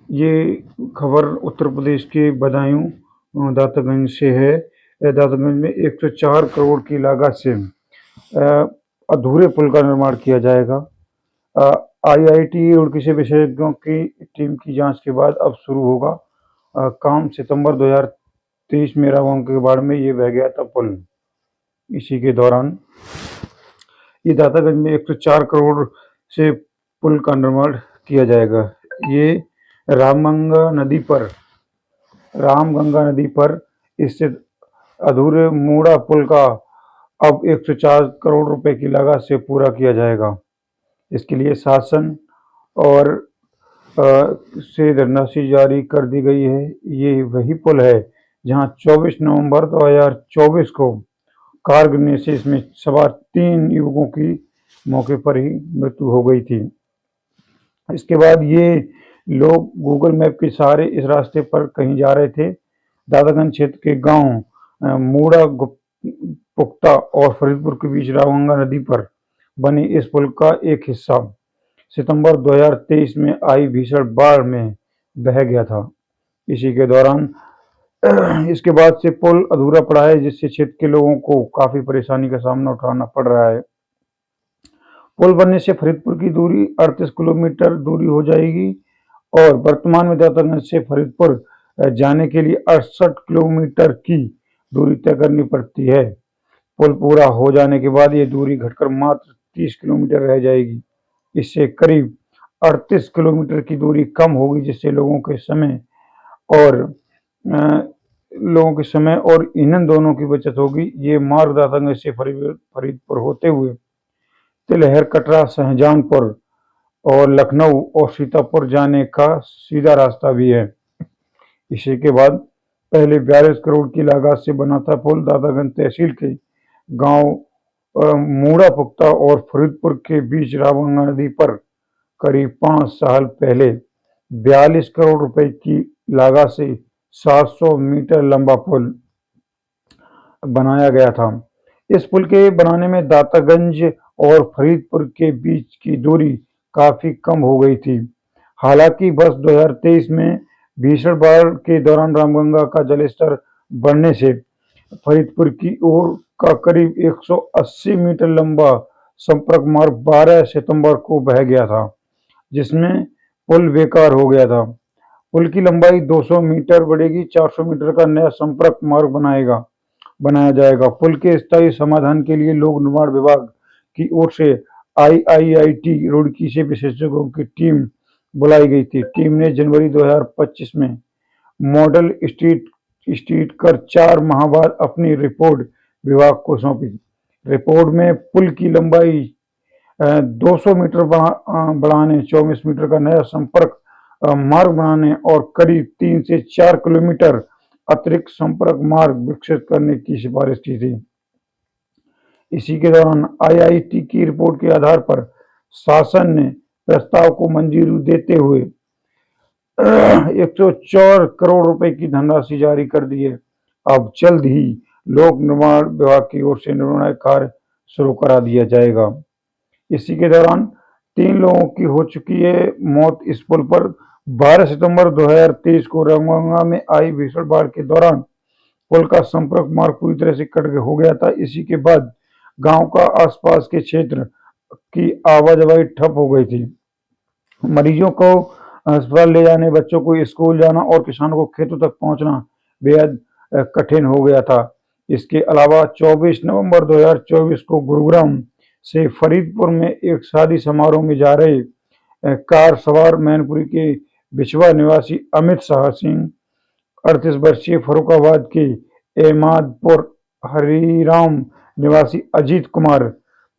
ये खबर उत्तर प्रदेश के बदायूं दातागंज से है। दातागंज में 104 करोड़ की लागत से अधूरे पुल का निर्माण किया जाएगा। आईआईटी रुड़की से विशेषज्ञों की टीम की जांच के बाद अब शुरू होगा काम। सितंबर 2023 में रावण के बाढ़ में ये बह गया था पुल। इसी के दौरान ये दातागंज में 104 करोड़ से पुल का निर्माण किया जाएगा। ये रामगंगा नदी पर स्थित अधूरे मूड़ा पुल का अब 104 करोड़ रुपए की लागत से पूरा किया जाएगा। इसके लिए शासन और से धनराशि जारी कर दी गई है। ये वही पुल है जहां 24 नवंबर 2024 को कार गिरने से इसमें सवार 3 युवकों की मौके पर ही मृत्यु हो गई थी। इसके बाद ये लोग गूगल मैप के सहारे इस रास्ते पर कहीं जा रहे थे। दातागंज क्षेत्र के गांव मूड़ा पुख्ता और फरीदपुर के बीच रामगंगा नदी पर बने इस पुल का एक हिस्सा सितंबर 2023 में आई भीषण बाढ़ में बह गया था। इसी के दौरान इसके बाद से पुल अधूरा पड़ा है, जिससे क्षेत्र के लोगों को काफी परेशानी का सामना उठाना पड़ रहा है। पुल बनने से फरीदपुर की दूरी 38 किलोमीटर दूरी हो जाएगी और वर्तमान में दातागंज से फरीदपुर जाने के लिए 68 किलोमीटर की दूरी तय करनी पड़ती है। पुल पूरा हो जाने के बाद ये दूरी घटकर मात्र 30 किलोमीटर रह जाएगी। इससे करीब 38 किलोमीटर की दूरी कम होगी, जिससे लोगों के समय और ईंधन दोनों की बचत होगी। ये मार्ग दातागंज से फरीदपुर होते हुए तिलहर, कटरा, शाहजहांपुर और लखनऊ और सीतापुर जाने का सीधा रास्ता भी है। इसी के बाद पहले 42 करोड़ की लागत से बना था पुल दातागंज तहसील के गांव मूड़ा पुख्ता और फरीदपुर के बीच रामगंगा नदी पर करीब 5 साल पहले 42 करोड़ रुपए की लागत से 700 मीटर लंबा पुल बनाया गया था। इस पुल के बनाने में दातागंज और फरीदपुर के बीच की दूरी काफी कम हो गई थी। हालांकि वर्ष 2023 में भीषण बाढ़ के दौरान रामगंगा का जलस्तर बढ़ने से फरीदपुर की ओर का करीब 180 मीटर लंबा संपर्क मार्ग 12 सितंबर को बह गया था, जिसमें पुल बेकार हो गया था। पुल की लंबाई 200 मीटर बढ़ेगी। 400 मीटर का नया संपर्क मार्ग बनाया जाएगा। पुल के स्थायी समाधान के लिए लोक निर्माण विभाग की ओर से आईआईटी रुड़की से विशेषज्ञों की टीम बुलाई गई थी। टीम ने जनवरी 2025 में मॉडल स्ट्रीट कर 4 माह बाद अपनी रिपोर्ट विभाग को सौंपी। रिपोर्ट में पुल की लंबाई 200 मीटर बढ़ाने, 24 मीटर का नया संपर्क मार्ग बनाने और करीब 3 से 4 किलोमीटर अतिरिक्त संपर्क मार्ग विकसित करने की सिफारिश की थी। इसी के दौरान आईआईटी की रिपोर्ट के आधार पर शासन ने प्रस्ताव को मंजूरी देते हुए 104 करोड़ रुपए की धनराशि जारी कर दी है। अब जल्द ही लोक निर्माण विभाग की ओर से निर्माण कार्य शुरू करा दिया जाएगा। इसी के दौरान 3 लोगों की हो चुकी है मौत इस पुल पर। 12 सितंबर 2023 को रामगंगा में आई भीषण बाढ़ के दौरान पुल का संपर्क मार्ग पूरी तरह से कट हो गया था। इसी के बाद गांव का आसपास के क्षेत्र की आवाजाही ठप हो गई थी। मरीजों को अस्पताल ले जाने, बच्चों को स्कूल जाना और किसानों को खेतों तक पहुंचना बेहद कठिन हो गया था। इसके अलावा 24 नवंबर 2024 को गुरुग्राम से फरीदपुर में एक शादी समारोह में जा रहे कार सवार मैनपुरी के बिछवा निवासी अमित शाह सिंह, 38 वर्षीय फरुखाबाद के एमादपुर हरिराम निवासी अजीत कुमार,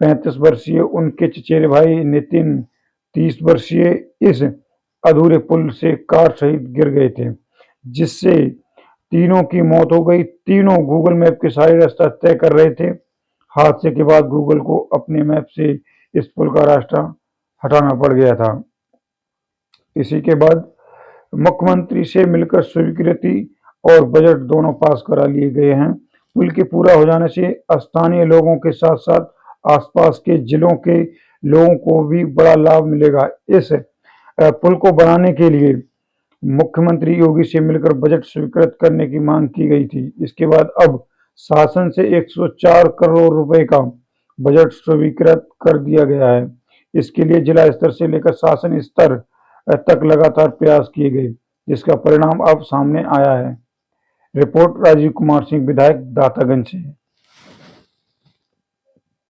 35 वर्षीय उनके चचेरे भाई नितिन, 30 वर्षीय इस अधूरे पुल से कार सहित गिर गए थे, जिससे तीनों की मौत हो गई। तीनों गूगल मैप के सहारे रास्ता तय कर रहे थे। हादसे के बाद गूगल को अपने मैप से इस पुल का रास्ता हटाना पड़ गया था। इसी के बाद मुख्यमंत्री से मिलकर स्वीकृति और बजट दोनों पास करा लिए गए हैं। पुल के पूरा हो जाने से स्थानीय लोगों के साथ साथ आसपास के जिलों के लोगों को भी बड़ा लाभ मिलेगा। इस पुल को बनाने के लिए मुख्यमंत्री योगी से मिलकर बजट स्वीकृत करने की मांग की गई थी। इसके बाद अब शासन से 104 करोड़ रुपए का बजट स्वीकृत कर दिया गया है। इसके लिए जिला स्तर से लेकर शासन स्तर तक लगातार प्रयास किए गए, जिसका परिणाम अब सामने आया है। रिपोर्ट राजीव कुमार सिंह, विधायक दातागंज से।